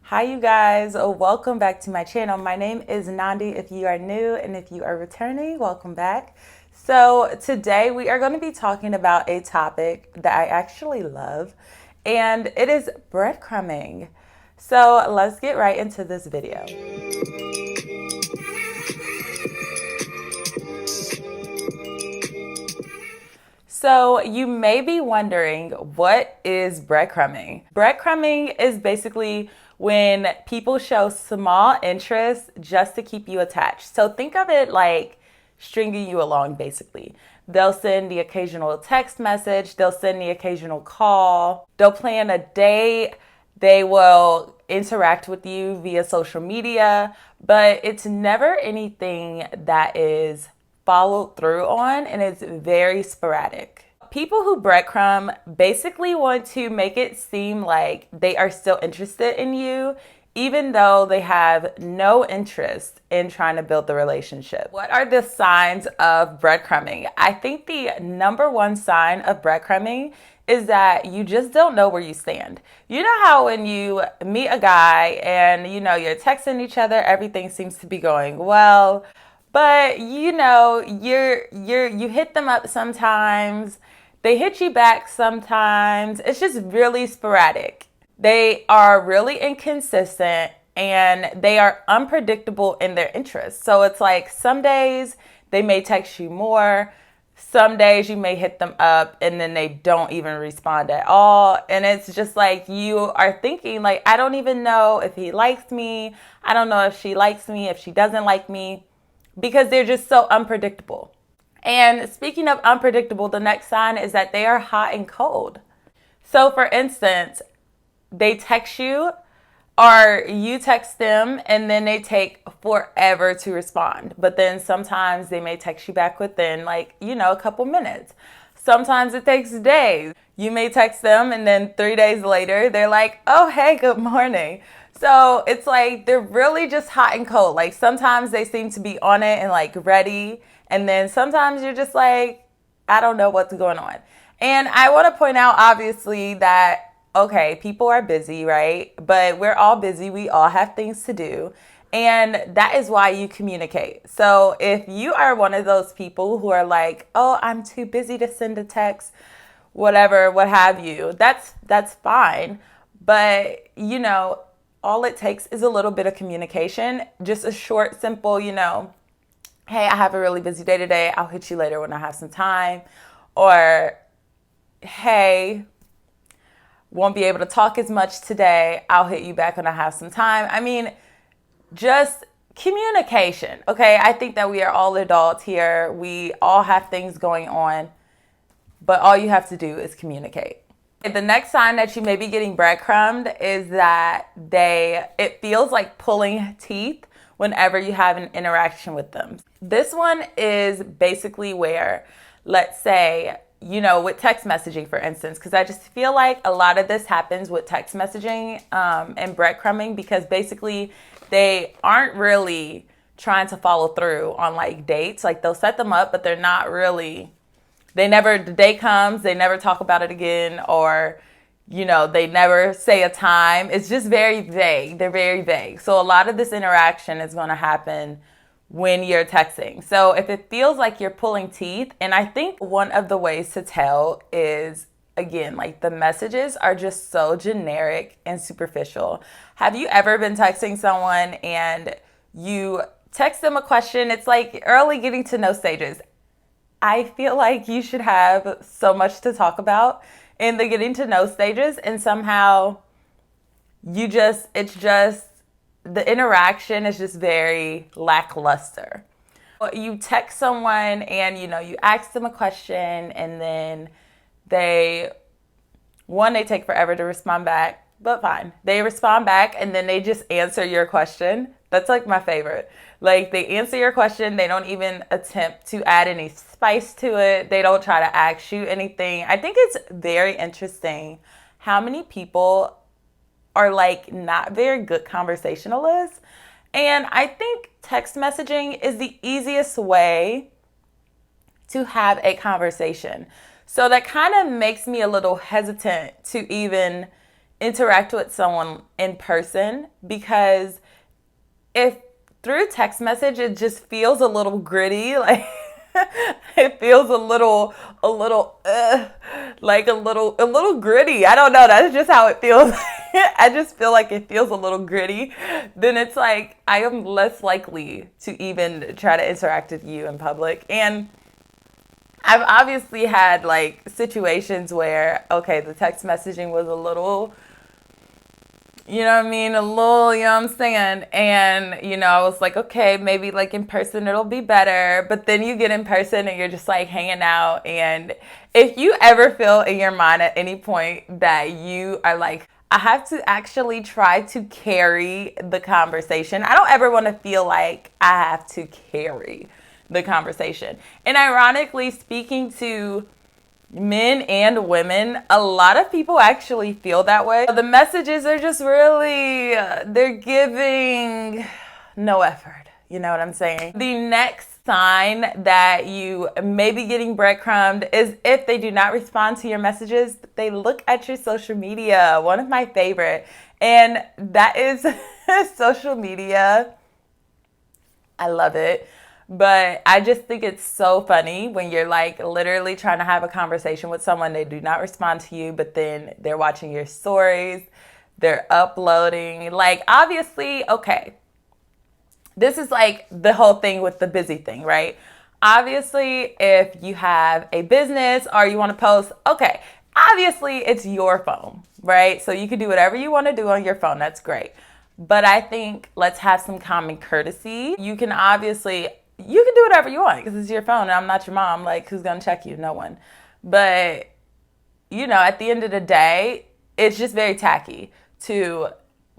Hi you guys, welcome back to my channel. My name is Nandi if you are new, and if you are returning, welcome back. So today we are going to be talking about a topic that I actually love, and it is breadcrumbing. So let's get right into this video. So you may be wondering, what is breadcrumbing? Breadcrumbing is basically when people show small interest just to keep you attached. So think of it like stringing you along, basically. They'll send the occasional text message, they'll send the occasional call, they'll plan a date, they will interact with you via social media, but it's never anything that is followed through on, and it's very sporadic. People who breadcrumb basically want to make it seem like they are still interested in you, even though they have no interest in trying to build the relationship. What are the signs of breadcrumbing? I think the number one sign of breadcrumbing is that you just don't know where you stand. You know how when you meet a guy and you're texting each other, everything seems to be going well, but you hit them up sometimes, they hit you back sometimes. It's just really sporadic. They are really inconsistent and they are unpredictable in their interests. So it's like some days they may text you more, some days you may hit them up and then they don't even respond at all. And it's just like you are thinking, like, I don't even know if he likes me. I don't know if she likes me, if she doesn't like me, because they're just so unpredictable. And speaking of unpredictable, the next sign is that they are hot and cold. So for instance, they text you or you text them and then they take forever to respond. But then sometimes they may text you back within a couple minutes. Sometimes it takes days. You may text them and then 3 days later, they're like, oh, hey, good morning. So it's like they're really just hot and cold. Like sometimes they seem to be on it and like ready. And then sometimes you're just like, I don't know what's going on. And I want to point out, obviously, that, okay, people are busy, right? But we're all busy. We all have things to do. And that is why you communicate. So if you are one of those people who are like, oh, I'm too busy to send a text, whatever, what have you, that's fine. But, all it takes is a little bit of communication, just a short, simple, hey, I have a really busy day today. I'll hit you later when I have some time. Or, hey, won't be able to talk as much today. I'll hit you back when I have some time. I mean, just communication, okay? I think that we are all adults here. We all have things going on, but all you have to do is communicate. The next sign that you may be getting breadcrumbed is that it feels like pulling teeth whenever you have an interaction with them. This one is basically where, let's say, with text messaging, for instance, because I just feel like a lot of this happens with text messaging and breadcrumbing, because basically they aren't really trying to follow through on like dates. Like they'll set them up, but they're not really, the day comes, they never talk about it again, or, they never say a time. It's just very vague. They're very vague. So a lot of this interaction is going to happen when you're texting. So if it feels like you're pulling teeth, and I think one of the ways to tell is, again, like the messages are just so generic and superficial. Have you ever been texting someone and you text them a question? It's like early getting to know stages. I feel like you should have so much to talk about in the getting to know stages, and somehow the interaction is just very lackluster. You text someone and, you ask them a question, and then they take forever to respond back, but fine. They respond back and then they just answer your question. That's like my favorite. Like they answer your question. They don't even attempt to add any spice to it. They don't try to ask you anything. I think it's very interesting how many people are like not very good conversationalists. And I think text messaging is the easiest way to have a conversation. So that kind of makes me a little hesitant to even interact with someone in person, because if through text message it just feels a little gritty, like it feels a little gritty. I don't know, that's just how it feels. I just feel like it feels a little gritty. Then it's like I am less likely to even try to interact with you in public. And I've obviously had like situations where, okay, the text messaging was a little, you know what I mean? A little, you know what I'm saying? And, you know, I was like, okay, maybe like in person it'll be better. But then you get in person and you're just like hanging out. And if you ever feel in your mind at any point that you are like, I have to actually try to carry the conversation. I don't ever want to feel like I have to carry the conversation. And ironically, speaking to men and women, a lot of people actually feel that way. The messages are just really, they're giving no effort. You know what I'm saying? The next sign that you may be getting breadcrumbed is if they do not respond to your messages, they look at your social media. One of my favorite. And that is social media. I love it. But I just think it's so funny when you're like literally trying to have a conversation with someone, they do not respond to you, but then they're watching your stories, they're uploading. Like, obviously, okay, this is like the whole thing with the busy thing, right? Obviously, if you have a business or you want to post, okay, obviously it's your phone, right? So you can do whatever you want to do on your phone. That's great. But I think let's have some common courtesy. You can do whatever you want because it's your phone and I'm not your mom. Like, who's going to check you? No one. But, you know, at the end of the day, it's just very tacky to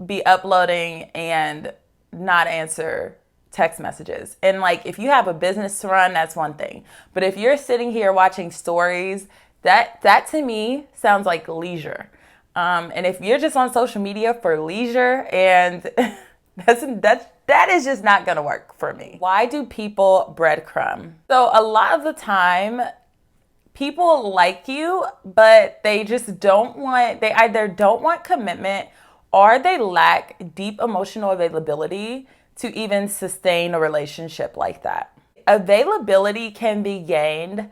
be uploading and not answer text messages. And like, if you have a business to run, that's one thing. But if you're sitting here watching stories, that to me sounds like leisure. And if you're just on social media for leisure, and that is just not going to work for me. Why do people breadcrumb? So a lot of the time, people like you, but they either don't want commitment or they lack deep emotional availability to even sustain a relationship like that. Availability can be gained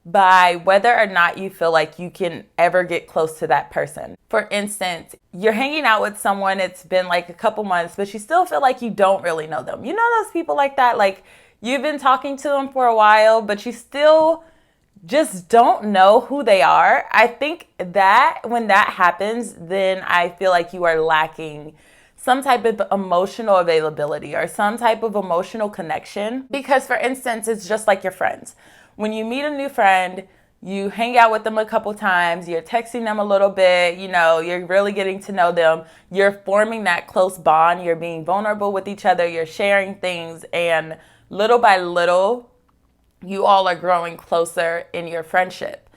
by whether or not you feel like you can ever get close to that person. For instance, you're hanging out with someone, it's been like a couple months, but you still feel like you don't really know them. You know those people like that? Like, you've been talking to them for a while, but you still just don't know who they are. I think that when that happens, then I feel like you are lacking some type of emotional availability or some type of emotional connection. Because, for instance, it's just like your friends. When you meet a new friend, you hang out with them a couple times, you're texting them a little bit, you know, you're really getting to know them, you're forming that close bond, you're being vulnerable with each other, you're sharing things, and little by little, you all are growing closer in your friendship.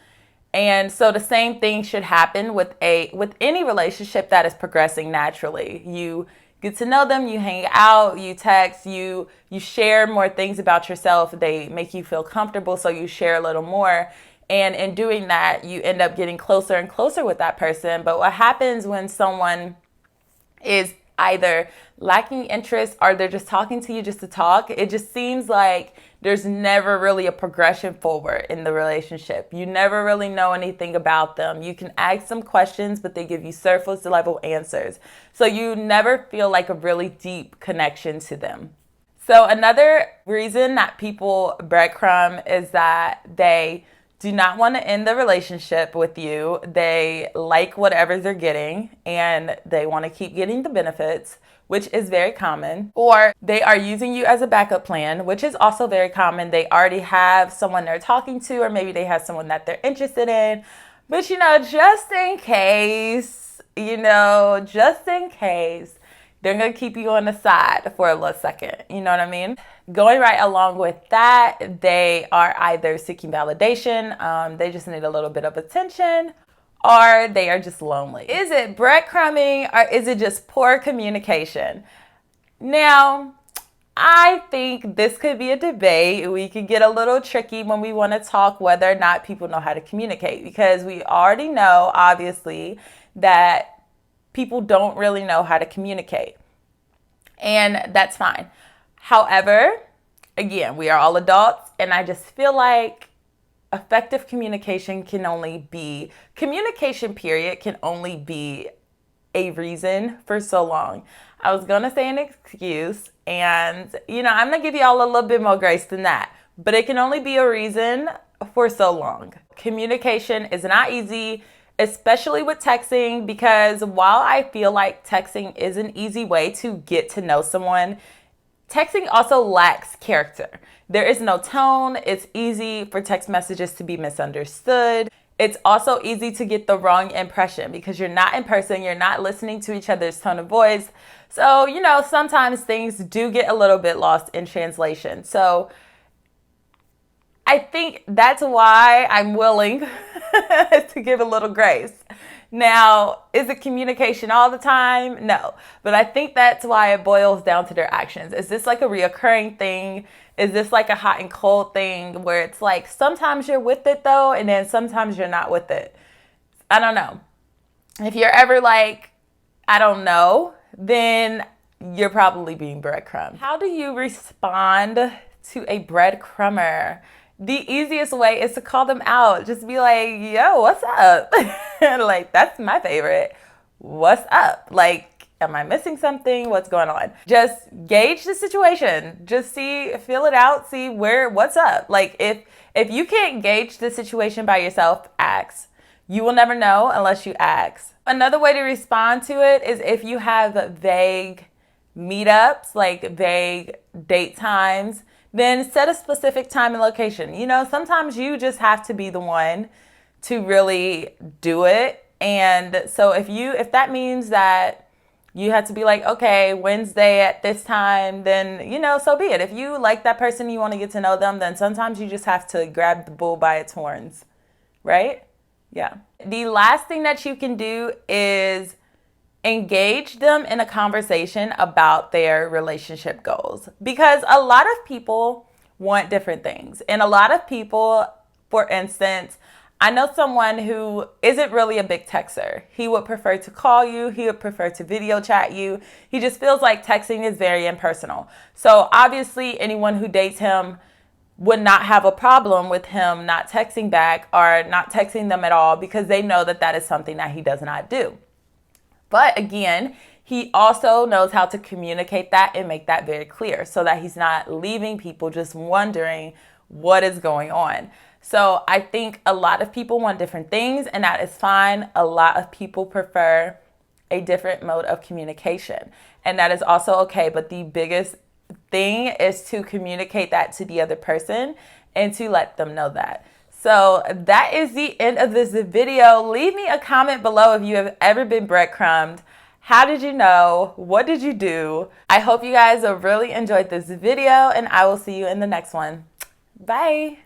And so the same thing should happen with any relationship that is progressing naturally. You get to know them, you hang out, you text, you share more things about yourself. They make you feel comfortable, so you share a little more. And in doing that, you end up getting closer and closer with that person. But what happens when someone is either lacking interest or they're just talking to you just to talk, it just seems like there's never really a progression forward in the relationship. You never really know anything about them. You can ask them questions, but they give you surface level answers. So you never feel like a really deep connection to them. So another reason that people breadcrumb is that they do not want to end the relationship with you. They like whatever they're getting and they want to keep getting the benefits, which is very common. Or they are using you as a backup plan, which is also very common. They already have someone they're talking to, or maybe they have someone that they're interested in. But, you know, just in case, they're going to keep you on the side for a little second. You know what I mean? Going right along with that, they are either seeking validation, they just need a little bit of attention, or they are just lonely. Is it breadcrumbing or is it just poor communication? Now, I think this could be a debate. We could get a little tricky when we want to talk whether or not people know how to communicate, because we already know, obviously, that people don't really know how to communicate. And that's fine. However, again, we are all adults, and I just feel like effective communication communication period can only be a reason for so long. I was going to say an excuse, and I'm going to give y'all a little bit more grace than that, but it can only be a reason for so long. Communication is not easy, especially with texting, because while I feel like texting is an easy way to get to know someone, texting also lacks character. There is no tone. It's easy for text messages to be misunderstood. It's also easy to get the wrong impression because you're not in person, you're not listening to each other's tone of voice. So, sometimes things do get a little bit lost in translation. So I think that's why I'm willing to give a little grace. Now, is it communication all the time? No. But I think that's why it boils down to their actions. Is this like a reoccurring thing? Is this like a hot and cold thing where it's like sometimes you're with it though, and then sometimes you're not with it? I don't know. If you're ever like, I don't know, then you're probably being breadcrumbed. How do you respond to a breadcrumber? The easiest way is to call them out. Just be like, yo, what's up? Like, that's my favorite. What's up? Like, am I missing something? What's going on? Just gauge the situation. Just feel it out, see what's up. Like, if you can't gauge the situation by yourself, ask. You will never know unless you ask. Another way to respond to it is if you have vague meetups, like vague date times, then set a specific time and location. Sometimes you just have to be the one to really do it. And so if that means that you have to be like, okay, Wednesday at this time, then, so be it. If you like that person, you want to get to know them, then sometimes you just have to grab the bull by its horns, right? Yeah. The last thing that you can do is engage them in a conversation about their relationship goals, because a lot of people want different things. And a lot of people, for instance, I know someone who isn't really a big texter. He would prefer to call you. He would prefer to video chat you. He just feels like texting is very impersonal. So obviously anyone who dates him would not have a problem with him not texting back or not texting them at all, because they know that is something that he does not do. But again, he also knows how to communicate that and make that very clear so that he's not leaving people just wondering what is going on. So I think a lot of people want different things, and that is fine. A lot of people prefer a different mode of communication, and that is also okay. But the biggest thing is to communicate that to the other person and to let them know that. So that is the end of this video. Leave me a comment below if you have ever been breadcrumbed. How did you know? What did you do? I hope you guys have really enjoyed this video, and I will see you in the next one. Bye.